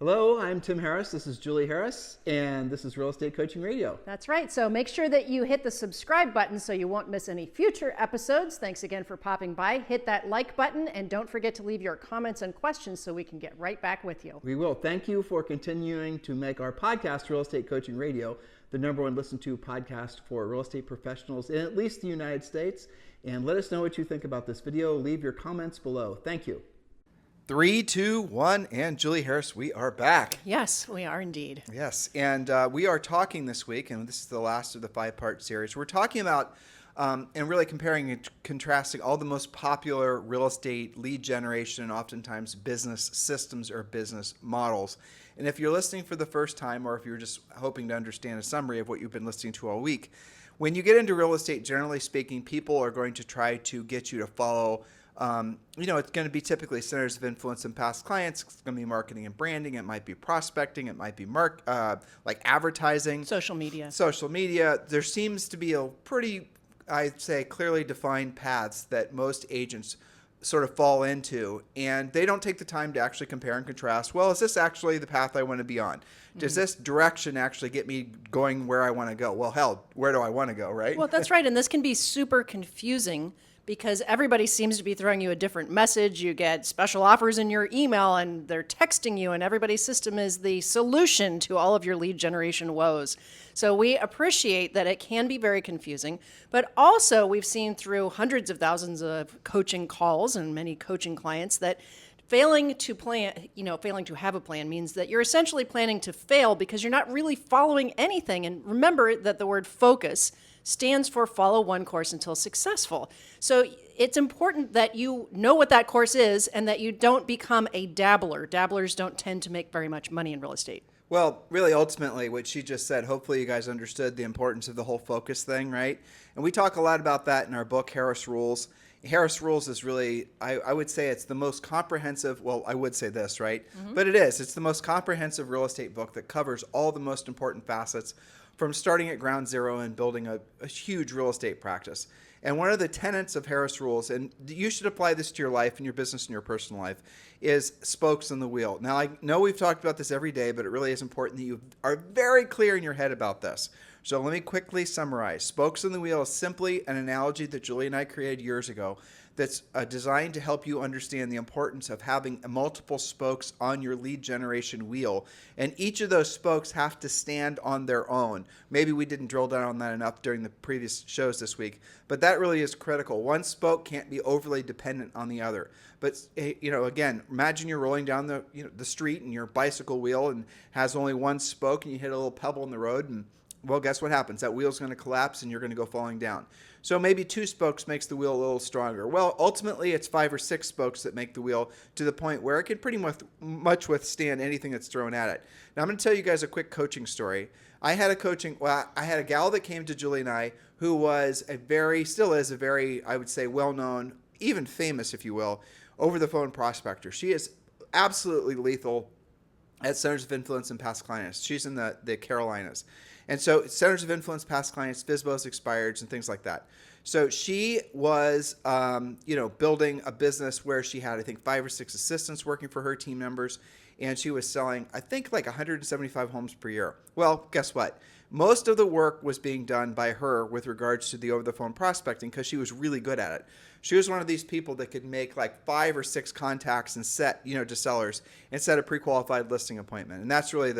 Hello, I'm Tim Harris. This is Julie Harris, and this is Real Estate Coaching Radio. That's right. So make sure that you hit the subscribe button so you won't miss any future episodes. Thanks again for popping by. Hit that like button, and don't forget to leave your comments and questions so we can get right back with you. We will. Thank you for continuing to make our podcast, Real Estate Coaching Radio, the #1 listened to podcast for real estate professionals in at least the United States. And let us know what you think about this video. Leave your comments below. Thank you. 3, 2, 1, and Julie Harris, we are back. Yes, we are indeed. Yes, and we are talking this week, and this is the last of the 5-part series. We're talking about and really comparing and contrasting all the most popular real estate lead generation and oftentimes business systems or business models. And if you're listening for the first time, or if you're just hoping to understand a summary of what you've been listening to all week, when you get into real estate, generally speaking, people are going to try to get you to follow it's going to be typically centers of influence and past clients. It's going to be marketing and branding. It might be prospecting. It might be like advertising. Social media. There seems to be a pretty, I'd say, clearly defined paths that most agents sort of fall into, and they don't take the time to actually compare and contrast. Well, is this actually the path I want to be on? Does this direction actually get me going where I want to go? Well, hell, where do I want to go, right? Well, that's right. And this can be super confusing because everybody seems to be throwing you a different message. You get special offers in your email and they're texting you, and everybody's system is the solution to all of your lead generation woes. So we appreciate that it can be very confusing, but also we've seen through hundreds of thousands of coaching calls and many coaching clients that failing to have a plan means that you're essentially planning to fail because you're not really following anything. And remember that the word focus stands for follow one course until successful. So it's important that you know what that course is and that you don't become a dabbler. Dabblers don't tend to make very much money in real estate. Well, really, ultimately, what she just said, hopefully you guys understood the importance of the whole focus thing, right? And we talk a lot about that in our book, Harris Rules. Harris Rules is really, I would say it's the most comprehensive, well, I would say this, right? Mm-hmm. But it is. It's the most comprehensive real estate book that covers all the most important facets from starting at ground zero and building a huge real estate practice. And one of the tenets of Harris Rules, and you should apply this to your life and your business and your personal life, is spokes in the wheel. Now, I know we've talked about this every day, but it really is important that you are very clear in your head about this. So let me quickly summarize. Spokes in the wheel is simply an analogy that Julie and I created years ago that's designed to help you understand the importance of having multiple spokes on your lead generation wheel. And each of those spokes have to stand on their own. Maybe we didn't drill down on that enough during the previous shows this week, but that really is critical. One spoke can't be overly dependent on the other. But, again, imagine you're rolling down the street and your bicycle wheel and has only one spoke and you hit a little pebble in the road, and well, guess what happens? That wheel's going to collapse and you're going to go falling down. So maybe 2 spokes makes the wheel a little stronger. Well, ultimately, it's 5 or 6 spokes that make the wheel to the point where it can pretty much withstand anything that's thrown at it. Now, I'm going to tell you guys a quick coaching story. I had a gal that came to Julie and I who was still is a very, I would say, well-known, even famous, if you will, over-the-phone prospector. She is absolutely lethal at centers of influence and past clients. She's in the Carolinas. And so centers of influence, past clients, FSBOs, expireds, and things like that. So she was, building a business where she had, I think, 5 or 6 assistants working for her team members. And she was selling, I think, like 175 homes per year. Well, guess what? Most of the work was being done by her with regards to the over-the-phone prospecting because she was really good at it. She was one of these people that could make like 5 or 6 contacts and set, to sellers and set a pre-qualified listing appointment. And that's really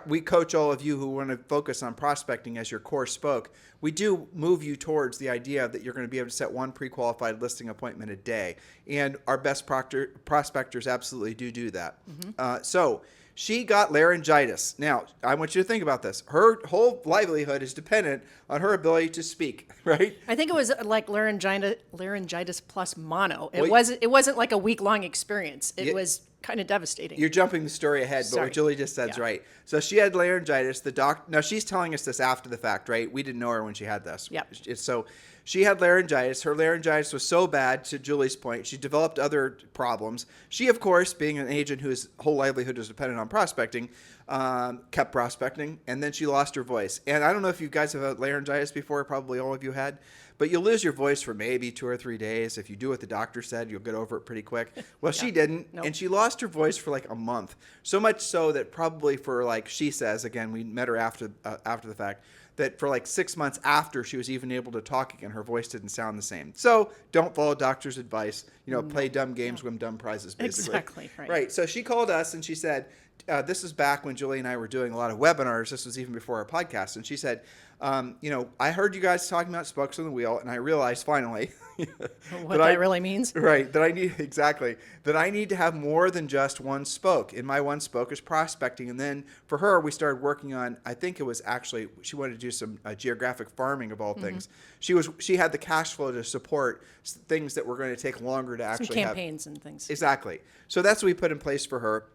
we coach all of you who want to focus on prospecting as your core spoke. We do move you towards the idea that you're going to be able to set 1 pre-qualified listing appointment a day. And our best prospectors absolutely do that. Mm-hmm. So she got laryngitis. Now, I want you to think about this. Her whole livelihood is dependent on her ability to speak, right? I think it was like laryngitis plus mono. It wasn't like a week-long experience. It was kind of devastating. You're jumping the story ahead, but what Julie just said is right. So she had laryngitis. Now she's telling us this after the fact, right? We didn't know her when she had this. Yeah. So she had laryngitis. Her laryngitis was so bad, to Julie's point, she developed other problems. She, of course, being an agent whose whole livelihood is dependent on prospecting, kept prospecting, and then she lost her voice. And I don't know if you guys have had laryngitis before, probably all of you had, but you'll lose your voice for maybe 2 or 3 days. If you do what the doctor said, you'll get over it pretty quick. Well, she didn't, Nope. and she lost her voice for like a month. So much so that probably for like, she says, again, we met her after the fact, that for like 6 months after she was even able to talk again, her voice didn't sound the same. So don't follow doctor's advice. Play dumb games, win dumb prizes, basically. Exactly, right. Right. So she called us and she said, this was back when Julie and I were doing a lot of webinars. This was even before our podcast. And she said, I heard you guys talking about spokes on the wheel, and I realized finally what that really means. Right. That I need to have more than just one spoke. And my one spoke is prospecting. And then for her, we started working on, I think it was actually, she wanted to do some geographic farming of all things. She had the cash flow to support things that were going to take longer to actually Some campaigns and things. Exactly. So that's what we put in place for her.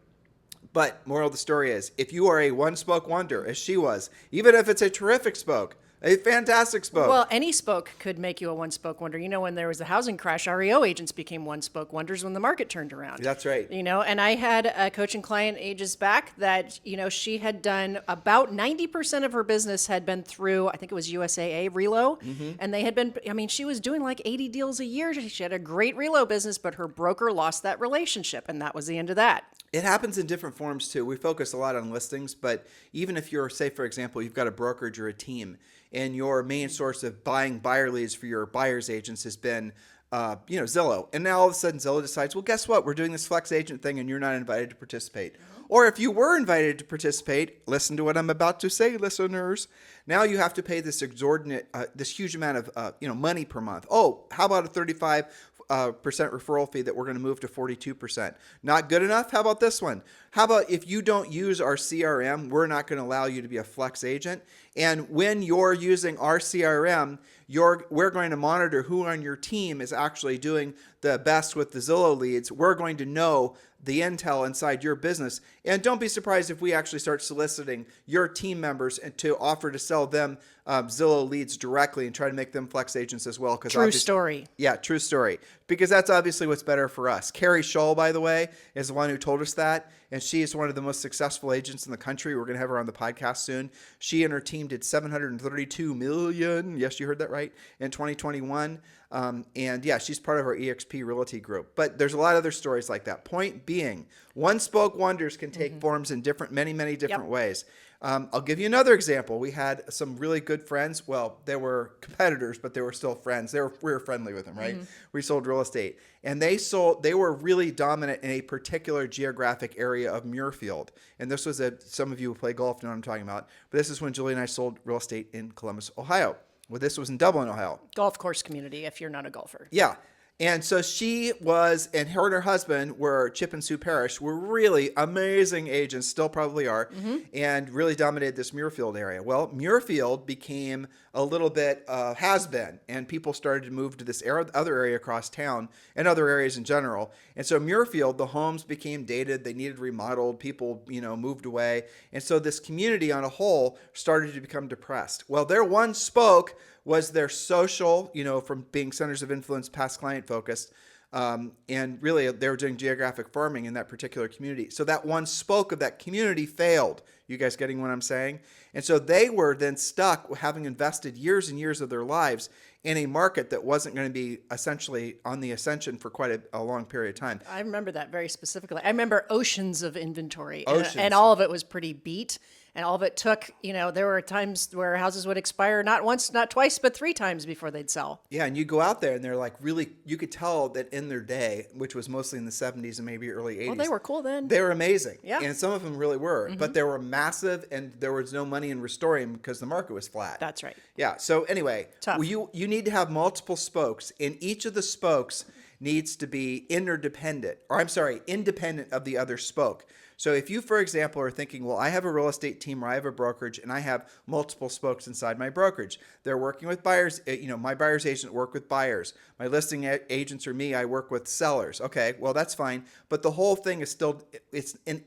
But moral of the story is, if you are a one-spoke wonder, as she was, even if it's a terrific spoke, a fantastic spoke. Well, any spoke could make you a one-spoke wonder. When there was the housing crash, REO agents became one-spoke wonders when the market turned around. That's right. And I had a coaching client ages back that, she had done about 90% of her business had been through, I think it was USAA Relo. And they had been, she was doing like 80 deals a year. She had a great Relo business, but her broker lost that relationship, and that was the end of that. It happens in different forms too. We focus a lot on listings, but even if you're, say, for example, you've got a brokerage or a team, and your main source of buying buyer leads for your buyer's agents has been, Zillow. And now all of a sudden Zillow decides, well, guess what? We're doing this flex agent thing and you're not invited to participate. Or if you were invited to participate, listen to what I'm about to say, listeners. Now you have to pay this exorbitant, this huge amount of, money per month. Oh, how about a 35% referral fee that we're going to move to 42%? Not good enough? How about this one? How about if you don't use our CRM, we're not going to allow you to be a flex agent. And when you're using our CRM, we're going to monitor who on your team is actually doing the best with the Zillow leads. We're going to know the intel inside your business. And don't be surprised if we actually start soliciting your team members and to offer to sell them Zillow leads directly and try to make them flex agents as well. True story. Yeah, true story. Because that's obviously what's better for us. Carrie Shull, by the way, is the one who told us that. And she is one of the most successful agents in the country. We're going to have her on the podcast soon. She and her team did $732 million. Yes, you heard that right. In 2021. And yeah, she's part of our Exp Realty group. But there's a lot of other stories like that. Point being, one-spoke wonders can take forms in many different ways. I'll give you another example. We had some really good friends. Well, they were competitors, but they were still friends. We were friendly with them, right? We sold real estate. And they were really dominant in a particular geographic area of Muirfield. And this was some of you who play golf know what I'm talking about. But this is when Julie and I sold real estate in Columbus, Ohio. Well, this was in Dublin, Ohio. Golf course community, if you're not a golfer. Yeah. And so she was, and her and her husband were, Chip and Sue Parrish, were really amazing agents, still probably are, and really dominated this Muirfield area. Well, Muirfield became a little bit has-been, and people started to move to this other area across town and other areas in general. And so Muirfield, the homes became dated, they needed remodeled, people, moved away. And so this community on a whole started to become depressed. Well, their one spoke was their social, from being centers of influence, past client focused. And really, they were doing geographic farming in that particular community. So that one spoke of that community failed. You guys getting what I'm saying? And so they were then stuck having invested years and years of their lives in a market that wasn't going to be essentially on the ascension for quite a long period of time. I remember that very specifically. I remember oceans of inventory, Oceans. and all of it was pretty beat. And all of it took, there were times where houses would expire not once, not twice, but 3 times before they'd sell. Yeah, and you go out there and they're like really, you could tell that in their day, which was mostly in the 70s and maybe early 80s. Well, they were cool then. They were amazing. Yeah. And some of them really were. But they were massive and there was no money in restoring them because the market was flat. That's right. Yeah. So anyway, Tough. you need to have multiple spokes, and each of the spokes needs to be independent of the other spoke. So if you, for example, are thinking, well, I have a real estate team or I have a brokerage and I have multiple spokes inside my brokerage. They're working with buyers. My buyer's agent work with buyers. My listing agents or me, I work with sellers. Okay, well, that's fine. But the whole thing is still, it's an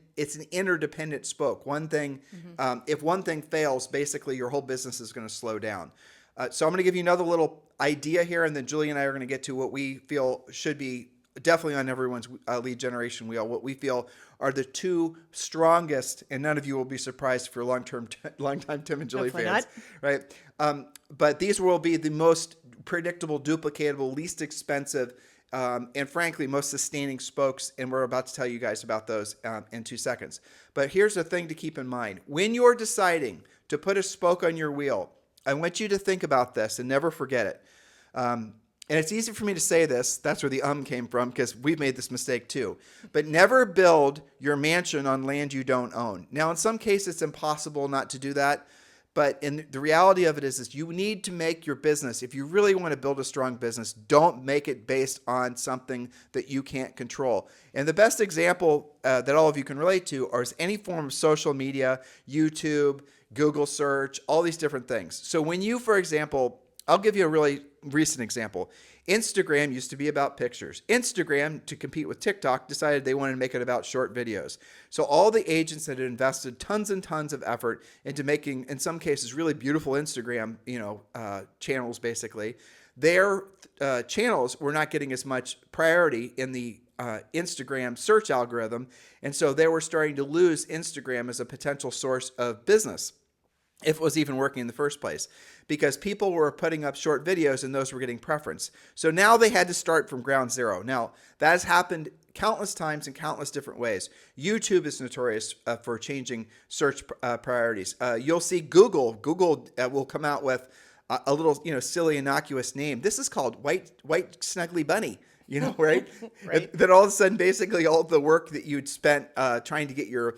interdependent spoke. One thing, if one thing fails, basically your whole business is going to slow down. So I'm going to give you another little idea here, and then Julie and I are going to get to what we feel should be definitely on everyone's lead generation wheel, what we feel are the 2 strongest, and none of you will be surprised if you're long-time Tim and Julie Hopefully fans, not. right? But these will be the most predictable, duplicatable, least expensive, and frankly, most sustaining spokes. And we're about to tell you guys about those in 2 seconds. But here's the thing to keep in mind. When you're deciding to put a spoke on your wheel, I want you to think about this and never forget it. And it's easy for me to say this. That's where the came from, because we've made this mistake too. But never build your mansion on land you don't own. Now, in some cases, it's impossible not to do that. But the reality of it is you need to make your business, if you really want to build a strong business, don't make it based on something that you can't control. And the best example that all of you can relate to is any form of social media, YouTube, Google search, all these different things. So when you, for example, I'll give you a really recent example. Instagram used to be about pictures. Instagram, to compete with TikTok, decided they wanted to make it about short videos. So all the agents that had invested tons and tons of effort into making, in some cases, really beautiful Instagram, channels, basically, their channels were not getting as much priority in the Instagram search algorithm. And so they were starting to lose Instagram as a potential source of business, if it was even working in the first place, because people were putting up short videos and those were getting preference. So now they had to start from ground zero. Now, that has happened countless times in countless different ways. YouTube is notorious for changing search priorities. You'll see Google will come out with a little, silly, innocuous name. This is called white snuggly bunny. Right? Right. Then all of a sudden, basically all the work that you'd spent trying to get your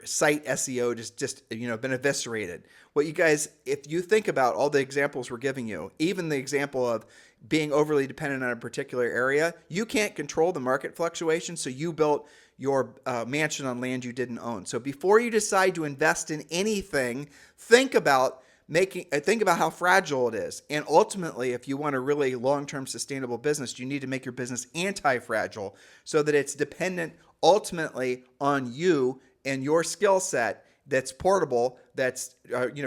site SEO just been eviscerated. What you guys, if you think about all the examples we're giving you, even the example of being overly dependent on a particular area, you can't control the market fluctuation. So you built your mansion on land you didn't own. So before you decide to invest in anything, think about how fragile it is. And ultimately, if you want a really long-term sustainable business, you need to make your business anti-fragile so that it's dependent ultimately on you and your skill set that's portable, that's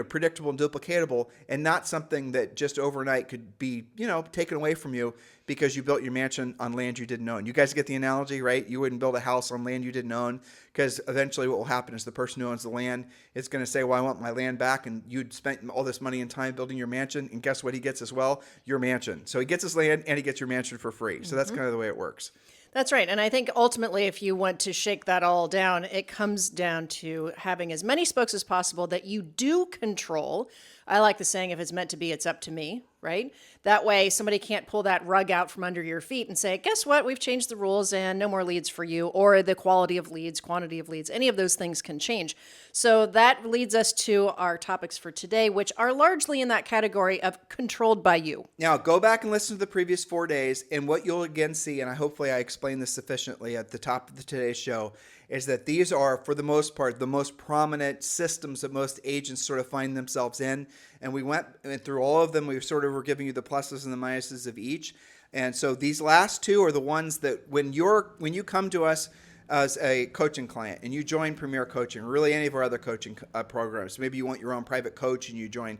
predictable and duplicatable, and not something that just overnight could be taken away from you because you built your mansion on land you didn't own. You guys get the analogy, right? You wouldn't build a house on land you didn't own, because eventually what will happen is the person who owns the land is going to say, well, I want my land back, and you'd spent all this money and time building your mansion, and guess what he gets as well? Your mansion. So he gets his land and he gets your mansion for free. So that's kind of the way it works. That's right. And I think ultimately, if you want to shake that all down, it comes down to having as many spokes as possible that you do control. I like the saying, if it's meant to be, it's up to me, right? That way, somebody can't pull that rug out from under your feet and say, guess what? We've changed the rules and no more leads for you, or the quality of leads, quantity of leads, any of those things can change. So that leads us to our topics for today, which are largely in that category of controlled by you. Now, go back and listen to the previous 4 days, and what you'll again see, and hopefully I explained this sufficiently at the top of today's show, is that these are, for the most part, the most prominent systems that most agents sort of find themselves in. And we went through all of them. We sort of were giving you the pluses and the minuses of each. And so these last two are the ones that when you come to us as a coaching client and you join Premier Coaching, or really any of our other coaching programs, maybe you want your own private coach and you join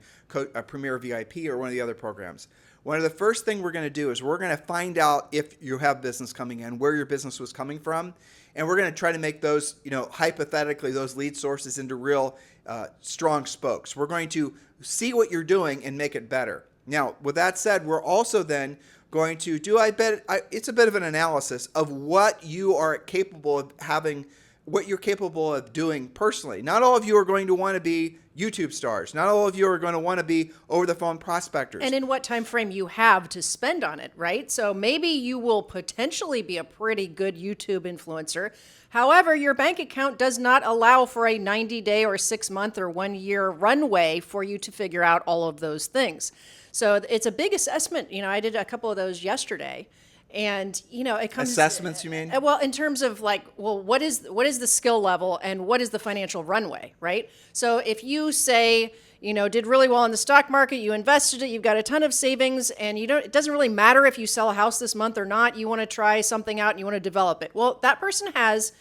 Premier VIP or one of the other programs. One of the first thing we're going to do is we're going to find out if you have business coming in, where your business was coming from, and we're going to try to make those, hypothetically, those lead sources into real strong spokes. We're going to see what you're doing and make it better. Now, with that said, we're also then going to do, it's a bit of an analysis of what you are capable of having, what you're capable of doing personally. Not all of you are going to want to be YouTube stars. Not all of you are going to want to be over-the-phone prospectors. And in what time frame you have to spend on it, right? So maybe you will potentially be a pretty good YouTube influencer. However, your bank account does not allow for a 90-day or 6-month or 1-year runway for you to figure out all of those things. So it's a big assessment. I did a couple of those yesterday. And, it comes... Assessments, you mean? Well, in terms of what is the skill level and what is the financial runway, right? So if you say, did really well in the stock market, you invested it, you've got a ton of savings, and it doesn't really matter if you sell a house this month or not, you want to try something out and you want to develop it. Well, that person has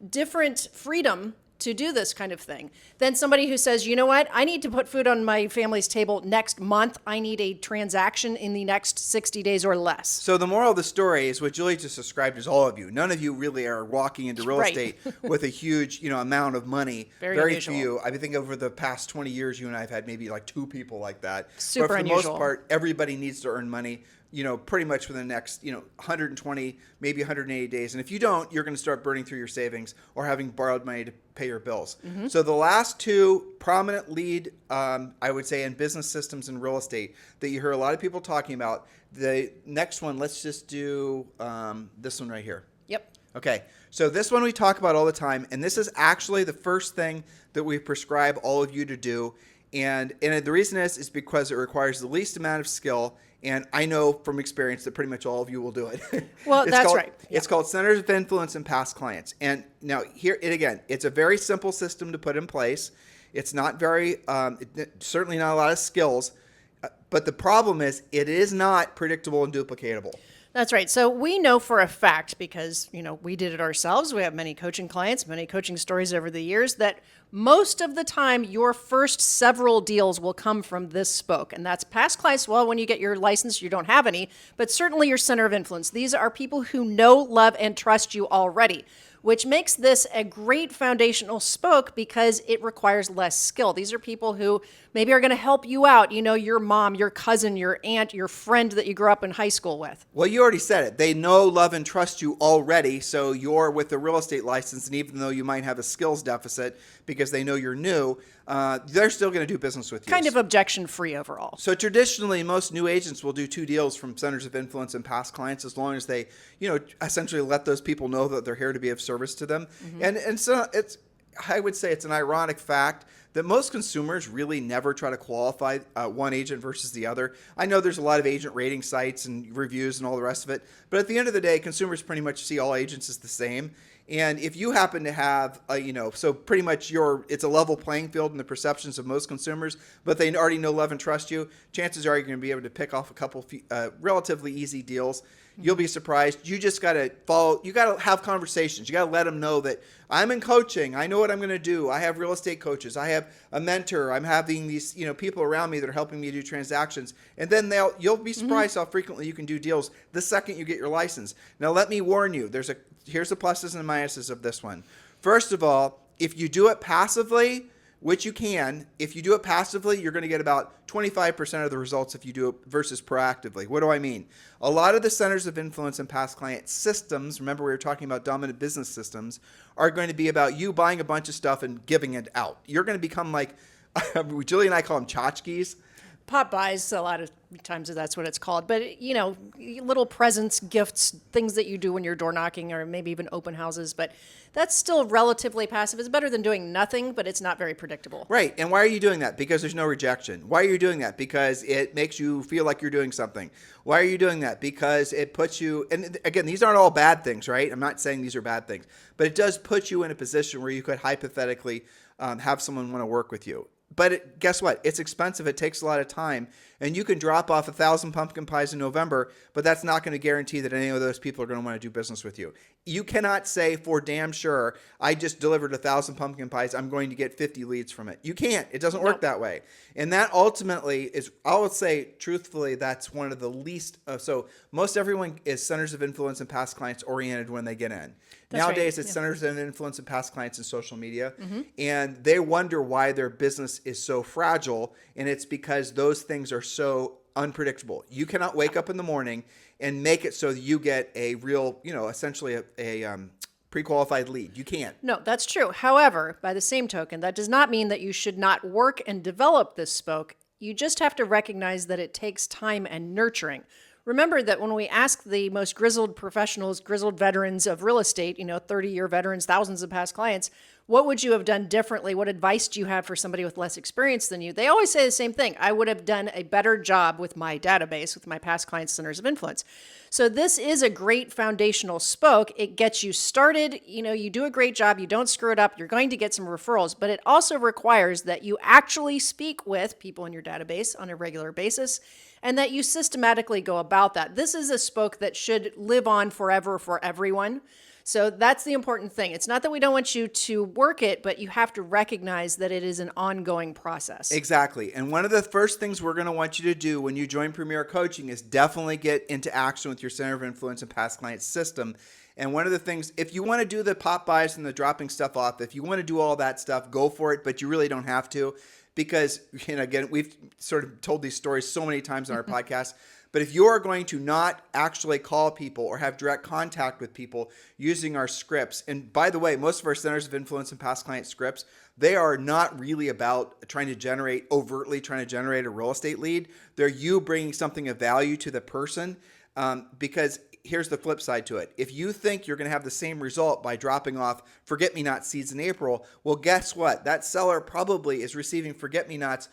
different freedom to do this kind of thing than somebody who says, you know what, I need to put food on my family's table next month. I need a transaction in the next 60 days or less. So the moral of the story is what Julie just described is all of you. None of you really are walking into real Right. estate with a huge, amount of money. Very few. I think over the past 20 years, you and I have had maybe like 2 people like that. Super but for unusual. the most part, everybody needs to earn money, pretty much for the next, 120, maybe 180 days. And if you don't, you're going to start burning through your savings or having borrowed money to pay your bills. Mm-hmm. So the last 2 prominent lead, I would say, in business systems and real estate that you hear a lot of people talking about. The next one, let's just do this one right here. Yep. Okay, so this one we talk about all the time, and this is actually the first thing that we prescribe all of you to do. And the reason is because it requires the least amount of skill. And I know from experience that pretty much all of you will do it. Well, that's right. Yeah. It's called Centers of Influence and Past Clients. And now it's a very simple system to put in place. It's not very, certainly not a lot of skills. But the problem is it is not predictable and duplicatable. That's right. So we know for a fact, because, we did it ourselves. We have many coaching clients, many coaching stories over the years, that most of the time your first several deals will come from this spoke. And that's past clients. Well, when you get your license, you don't have any, but certainly your center of influence. These are people who know, love, and trust you already, which makes this a great foundational spoke because it requires less skill. These are people who maybe are going to help you out. Your mom, your cousin, your aunt, your friend that you grew up in high school with. Well, you already said it. They know, love, and trust you already. So you're with a real estate license, and even though you might have a skills deficit because they know you're new, they're still going to do business with you. Kind of objection-free overall. So traditionally, most new agents will do 2 deals from centers of influence and past clients as long as they, essentially let those people know that they're here to be of service to them. Mm-hmm. And so I would say it's an ironic fact that most consumers really never try to qualify one agent versus the other. I know there's a lot of agent rating sites and reviews and all the rest of it, but at the end of the day, consumers pretty much see all agents as the same. And if you happen to have, so pretty much it's a level playing field in the perceptions of most consumers, but they already know, love, and trust you, chances are you're going to be able to pick off a couple relatively easy deals. You'll be surprised. You just got to follow. You got to have conversations. You got to let them know that I'm in coaching. I know what I'm going to do. I have real estate coaches. I have a mentor. I'm having these, people around me that are helping me do transactions. And then you'll be surprised how frequently you can do deals the second you get your license. Now, let me warn you. Here's the pluses and minuses of this one. First of all, if you do it passively, which you can, if you do it passively, you're going to get about 25% of the results if you do it versus proactively. What do I mean? A lot of the centers of influence and past client systems, remember we were talking about dominant business systems, are going to be about you buying a bunch of stuff and giving it out. You're going to become like, Julie and I call them tchotchkes. Pop buys, a lot of times that's what it's called. But, little presents, gifts, things that you do when you're door knocking or maybe even open houses. But that's still relatively passive. It's better than doing nothing, but it's not very predictable. Right. And why are you doing that? Because there's no rejection. Why are you doing that? Because it makes you feel like you're doing something. Why are you doing that? Because it puts you, and again, these aren't all bad things, right? I'm not saying these are bad things, but it does put you in a position where you could hypothetically have someone want to work with you. But guess what? It's expensive. It takes a lot of time. And you can drop off 1,000 pumpkin pies in November, but that's not going to guarantee that any of those people are going to want to do business with you. You cannot say for damn sure, I just delivered 1,000 pumpkin pies, I'm going to get 50 leads from it. You can't. It doesn't work that way. And that ultimately is, I would say, truthfully, that's one of the least. So most everyone is centers of influence and past clients oriented when they get in. That's Nowadays, right. it's centers of influence and past clients in social media. Mm-hmm. And they wonder why their business is so fragile. And it's because those things are so unpredictable. You cannot wake up in the morning and make it so that you get a real, essentially a pre-qualified lead. You can't. No, that's true. However, by the same token, that does not mean that you should not work and develop this spoke. You just have to recognize that it takes time and nurturing. Remember that when we ask the most grizzled professionals, grizzled veterans of real estate, 30-year veterans, thousands of past clients, what would you have done differently? What advice do you have for somebody with less experience than you? They always say the same thing. I would have done a better job with my database, with my past clients' centers of influence. So this is a great foundational spoke. It gets you started. You do a great job. You don't screw it up. You're going to get some referrals, but it also requires that you actually speak with people in your database on a regular basis and that you systematically go about that. This is a spoke that should live on forever for everyone. So that's the important thing. It's not that we don't want you to work it, but you have to recognize that it is an ongoing process. Exactly. And one of the first things we're going to want you to do when you join Premier Coaching is definitely get into action with your Center of Influence and Past Clients system. And one of the things, if you want to do the pop buys and the dropping stuff off, if you want to do all that stuff, go for it, but you really don't have to, because, again, we've sort of told these stories so many times on our podcast. But if you are going to not actually call people or have direct contact with people using our scripts, and by the way, most of our Centers of Influence and Past Client scripts, they are not really about overtly trying to generate a real estate lead. They're you bringing something of value to the person, because here's the flip side to it. If you think you're going to have the same result by dropping off forget-me-not seeds in April, well, guess what? That seller probably is receiving forget-me-nots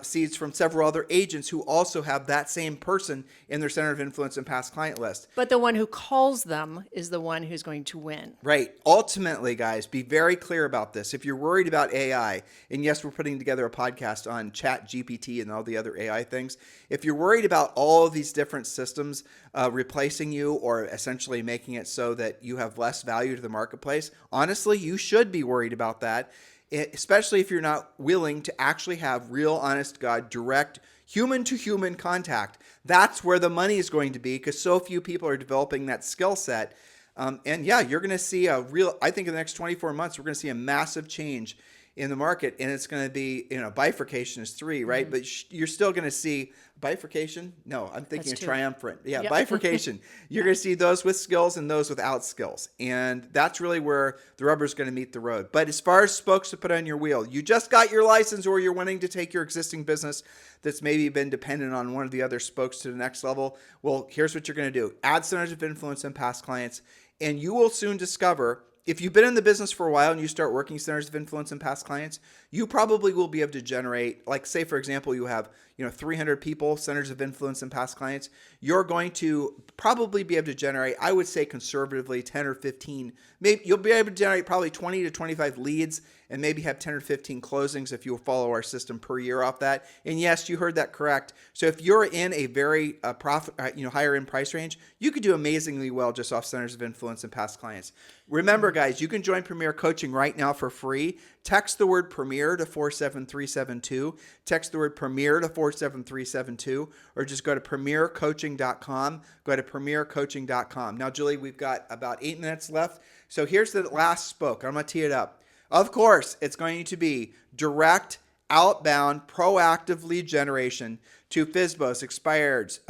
seeds from several other agents who also have that same person in their Center of Influence and Past Client list. But the one who calls them is the one who's going to win. Right. Ultimately, guys, be very clear about this. If you're worried about AI, and yes, we're putting together a podcast on Chat GPT and all the other AI things. If you're worried about all of these different systems replacing you or essentially making it so that you have less value to the marketplace, honestly, you should be worried about that. Especially if you're not willing to actually have real, honest God, direct human-to-human contact. That's where the money is going to be, because so few people are developing that skill set. And yeah, you're going to see I think in the next 24 months, we're going to see a massive change in the market, and it's going to be, bifurcation is 3, right? Mm-hmm. But you're still going to see bifurcation. No, I'm thinking of triumvirate. Yeah, yep. Bifurcation. You're going to see those with skills and those without skills. And that's really where the rubber is going to meet the road. But as far as spokes to put on your wheel, you just got your license, or you're wanting to take your existing business that's maybe been dependent on one of the other spokes to the next level. Well, here's what you're going to do. Add Centers of Influence and Past Clients, and you will soon discover, if you've been in the business for a while and you start working Centers of Influence and Past Clients, you probably will be able to generate, like, say, for example, you have 300 people, Centers of Influence and Past Clients. You're going to probably be able to generate, I would say conservatively, 10 or 15. Maybe you'll be able to generate probably 20 to 25 leads and maybe have 10 or 15 closings if you follow our system per year off that. And yes, you heard that correct. So if you're in a very higher end price range, you could do amazingly well just off Centers of Influence and Past Clients. Remember, guys, you can join Premier Coaching right now for free. Text the word Premier to 47372. Text the word Premier to 47372, or just go to premiercoaching.com. Go to premiercoaching.com. Now, Julie, we've got about 8 minutes left. So here's the last spoke. I'm going to tee it up. Of course, it's going to be direct, outbound, proactive lead generation to FSBOs, expireds,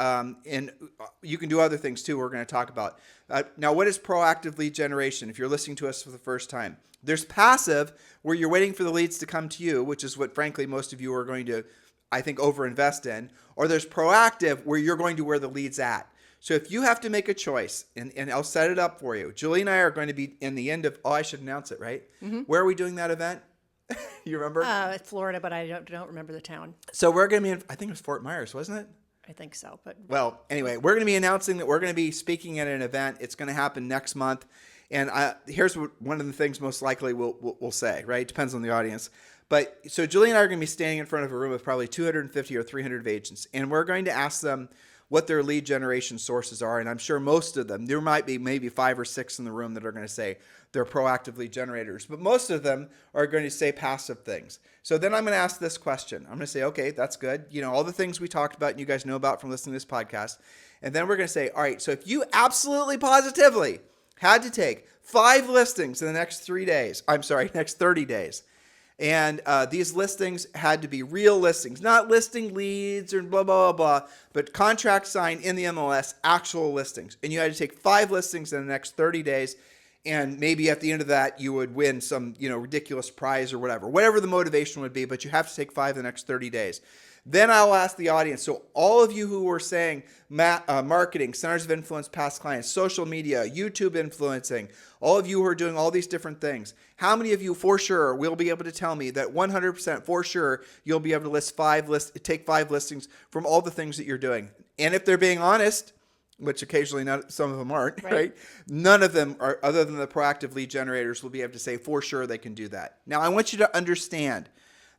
and you can do other things too we're going to talk about. Now, what is proactive lead generation? If you're listening to us for the first time, there's passive, where you're waiting for the leads to come to you, which is what, frankly, most of you are going to, I think, overinvest in. Or there's proactive, where you're going to where the lead's at. So if you have to make a choice, and I'll set it up for you. Julie and I are going to be in the end of, I should announce it, right? Mm-hmm. Where are we doing that event? You remember? It's Florida, but I don't remember the town. So we're going to be in, I think it was Fort Myers, wasn't it? I think so. But well, anyway, we're going to be announcing that we're going to be speaking at an event. It's going to happen next month. And here's one of the things most likely we'll say, right? Depends on the audience. But so Julie and I are going to be standing in front of a room of probably 250 or 300 agents. And we're going to ask them what their lead generation sources are. And I'm sure most of them, there might be maybe 5 or 6 in the room that are going to say they're proactive lead generators. But most of them are going to say passive things. So then I'm going to ask this question. I'm going to say, okay, that's good. All the things we talked about and you guys know about from listening to this podcast. And then we're going to say, all right, so if you absolutely positively had to take 5 listings in the next 30 days. And these listings had to be real listings, not listing leads or blah, blah, blah, blah, but contract signed in the MLS, actual listings. And you had to take 5 listings in the next 30 days. And maybe at the end of that, you would win some, ridiculous prize or whatever the motivation would be, but you have to take 5 in the next 30 days. Then I'll ask the audience. So all of you who were saying marketing, Centers of Influence, Past Clients, social media, YouTube influencing, all of you who are doing all these different things, how many of you for sure will be able to tell me that 100% for sure you'll be able to take 5 listings from all the things that you're doing? And if they're being honest, which occasionally some of them aren't, right? None of them are, other than the proactive lead generators, will be able to say for sure they can do that. Now, I want you to understand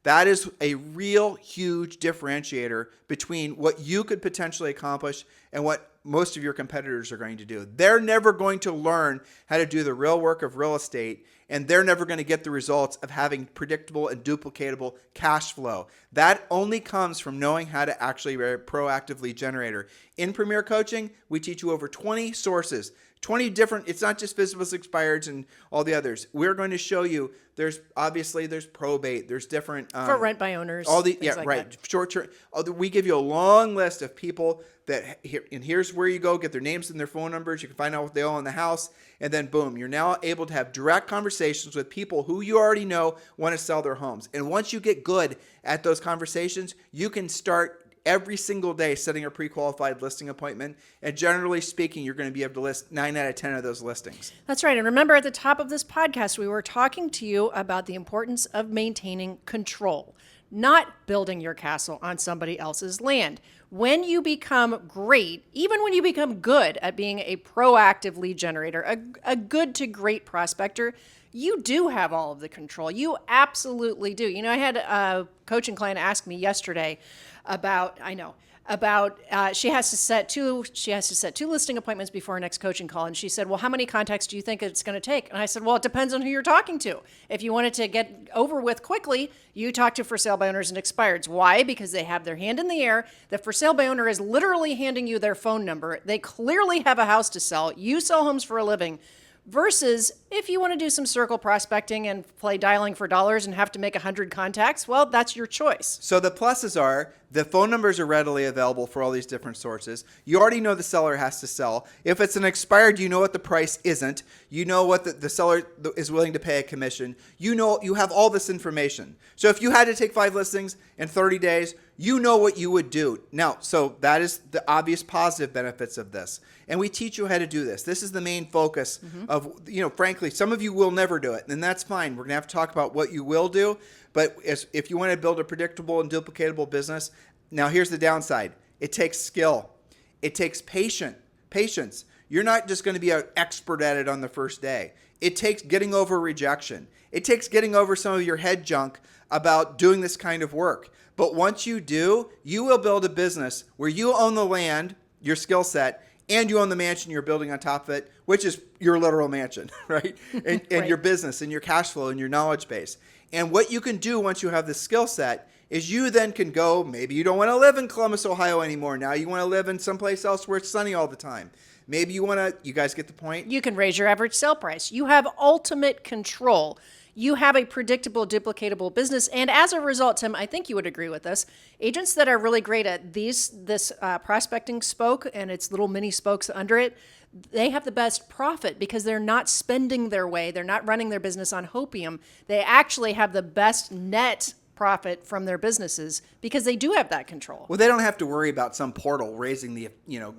That is a real huge differentiator between what you could potentially accomplish and what most of your competitors are going to do. They're never going to learn how to do the real work of real estate, and they're never going to get the results of having predictable and duplicatable cash flow. That only comes from knowing how to actually be a proactive lead generator. In Premier Coaching, we teach you over 20 sources, 20 different, it's not just visibles, expireds, and all the others. We're going to show you there's probate, there's different For rent by owners. all the things like right that. short term. We give you a long list of people that and here's where you go get their names and their phone numbers. You can find out what they own in the house, and then boom, you're now able to have direct conversations with people who you already know want to sell their homes. And once you get good at those conversations, you can start every single day setting a pre-qualified listing appointment, and generally speaking, you're going to be able to list 9 out of 10 of those listings. That's right. And remember, at the top of this podcast, we were talking to you about the importance of maintaining control, not building your castle on somebody else's land. When you become great, even when you become good at being a proactive lead generator, a good to great prospector, you do have all of the control. You absolutely do. You know, I had a coaching client ask me yesterday about she has to set two listing appointments before her next coaching call, and she said, well, how many contacts do you think it's going to take? And I said, well, it depends on who you're talking to. If you wanted to get over with quickly, you talk to for sale by owners and expireds. Why? Because they have their hand in the air. The for sale by owner is literally handing you their phone number. They clearly have a house to sell. You sell homes for a living. Versus if you want to do some circle prospecting and play dialing for dollars and have to make 100 contacts, well, that's your choice. So the pluses are the phone numbers are readily available for all these different sources. You already know the seller has to sell. If it's an expired, you know what the price isn't. You know what the seller is willing to pay a commission. You know, you have all this information. So if you had to take 5 listings in 30 days, you know what you would do. Now, so that is the obvious positive benefits of this. And we teach you how to do this. This is the main focus of, frankly, some of you will never do it, and that's fine. We're going to have to talk about what you will do. But if you want to build a predictable and duplicatable business, now here's the downside. It takes skill. It takes patience. You're not just going to be an expert at it on the first day. It takes getting over rejection. It takes getting over some of your head junk about doing this kind of work. But once you do, you will build a business where you own the land, your skill set, and you own the mansion you're building on top of it, which is your literal mansion, right? And Right. Your business and your cash flow and your knowledge base. And what you can do once you have the skill set is you then can go, maybe you don't want to live in Columbus, Ohio anymore. Now you want to live in someplace else where it's sunny all the time. Maybe you want to, you guys get the point? You can raise your average sale price. You have ultimate control. You have a predictable, duplicatable business. And as a result, Tim, I think you would agree with this. Agents that are really great at this prospecting spoke and its little mini spokes under it, they have the best profit because they're not spending their way. They're not running their business on hopium. They actually have the best net profit from their businesses because they do have that control. Well, they don't have to worry about some portal raising the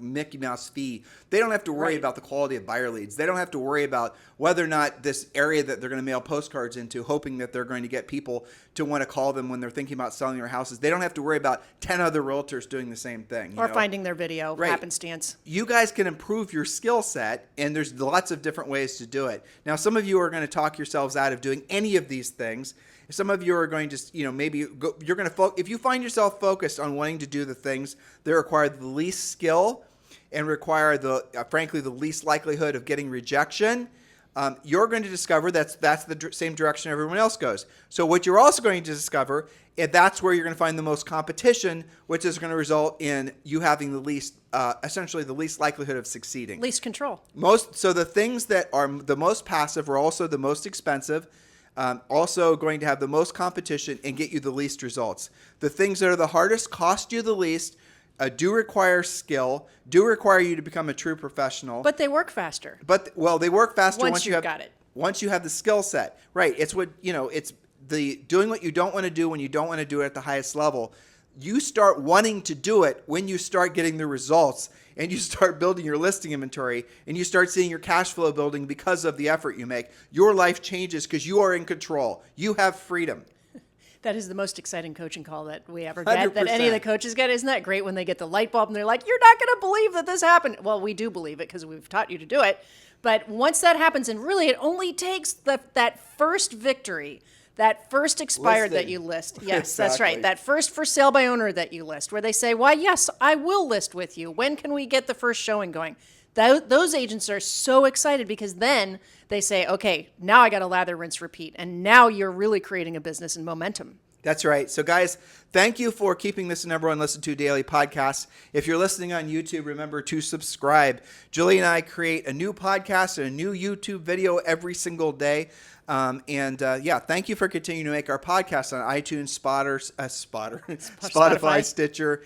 Mickey Mouse fee. They don't have to worry Right. about the quality of buyer leads. They don't have to worry about whether or not this area that they're going to mail postcards into, hoping that they're going to get people to want to call them when they're thinking about selling their houses. They don't have to worry about 10 other realtors doing the same thing. Or finding their video Right. happenstance. You guys can improve your skill set, and there's lots of different ways to do it. Now, some of you are going to talk yourselves out of doing any of these things. Some of you are going to, maybe you're going to if you find yourself focused on wanting to do the things that require the least skill and require frankly, the least likelihood of getting rejection, you're going to discover that's the same direction everyone else goes. So what you're also going to discover, that's where you're going to find the most competition, which is going to result in you having the least, essentially the least likelihood of succeeding. Least control. So the things that are the most passive are also the most expensive. Also going to have the most competition and get you the least results. The things that are the hardest cost you the least, do require skill, do require you to become a true professional. But they work faster. They work faster Once you've got it. Once you have the skill set. Right. It's what, it's the doing what you don't want to do when you don't want to do it at the highest level. You start wanting to do it when you start getting the results and you start building your listing inventory and you start seeing your cash flow building because of the effort you make. Your life changes because you are in control. You have freedom. That is the most exciting coaching call that we ever get, that any of the 100%. coaches get. Isn't that great when they get the light bulb and they're like, you're not going to believe that this happened. Well, we do believe it because we've taught you to do it. But once that happens, and really it only takes that first victory, that first expired that Listing. you list. Yes, that's right. Exactly. That first for sale by owner that you list, where they say, why, yes, I will list with you. When can we get the first showing going? Those agents are so excited because then they say, okay, now I got to lather, rinse, repeat. And now you're really creating a business and momentum. That's right. So guys, thank you for keeping this the number one listen to daily podcast. If you're listening on YouTube, remember to subscribe. Julie and I create a new podcast and a new YouTube video every single day. Thank you for continuing to make our podcast on iTunes, Spotify, Stitcher.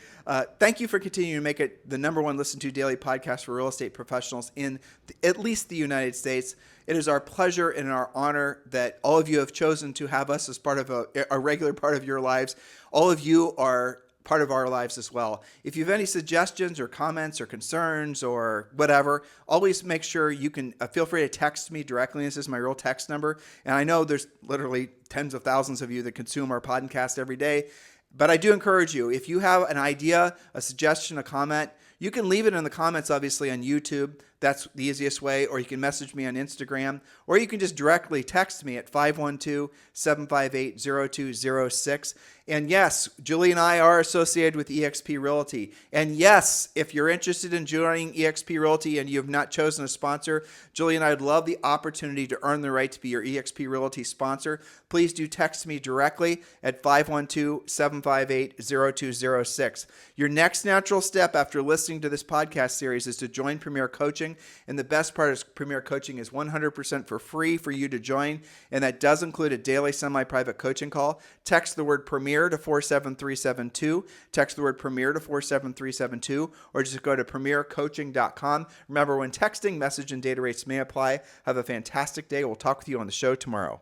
Thank you for continuing to make it the number one listen to daily podcast for real estate professionals in at least the United States. It is our pleasure and our honor that all of you have chosen to have us as part of a regular part of your lives. All of you are part of our lives as well. If you have any suggestions or comments or concerns or whatever, always make sure you can feel free to text me directly. This is my real text number. And I know there's literally tens of thousands of you that consume our podcast every day. But I do encourage you, if you have an idea, a suggestion, a comment, you can leave it in the comments, obviously, on YouTube. That's the easiest way. Or you can message me on Instagram. Or you can just directly text me at 512-758-0206. And yes, Julie and I are associated with Exp Realty. And yes, if you're interested in joining Exp Realty and you have not chosen a sponsor, Julie and I would love the opportunity to earn the right to be your Exp Realty sponsor. Please do text me directly at 512-758-0206. Your next natural step after listening to this podcast series is to join Premier Coaching. And the best part is Premier Coaching is 100% for free for you to join. And that does include a daily semi-private coaching call. Text the word Premier to 47372. Text the word Premier to 47372, or just go to premiercoaching.com. Remember, when texting, message and data rates may apply. Have a fantastic day. We'll talk with you on the show tomorrow.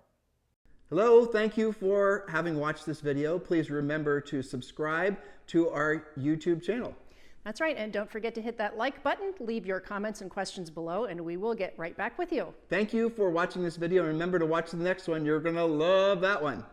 Hello, thank you for having watched this video. Please remember to subscribe to our YouTube channel. That's right. And don't forget to hit that like button, leave your comments and questions below, and we will get right back with you. Thank you for watching this video. And remember to watch the next one. You're going to love that one.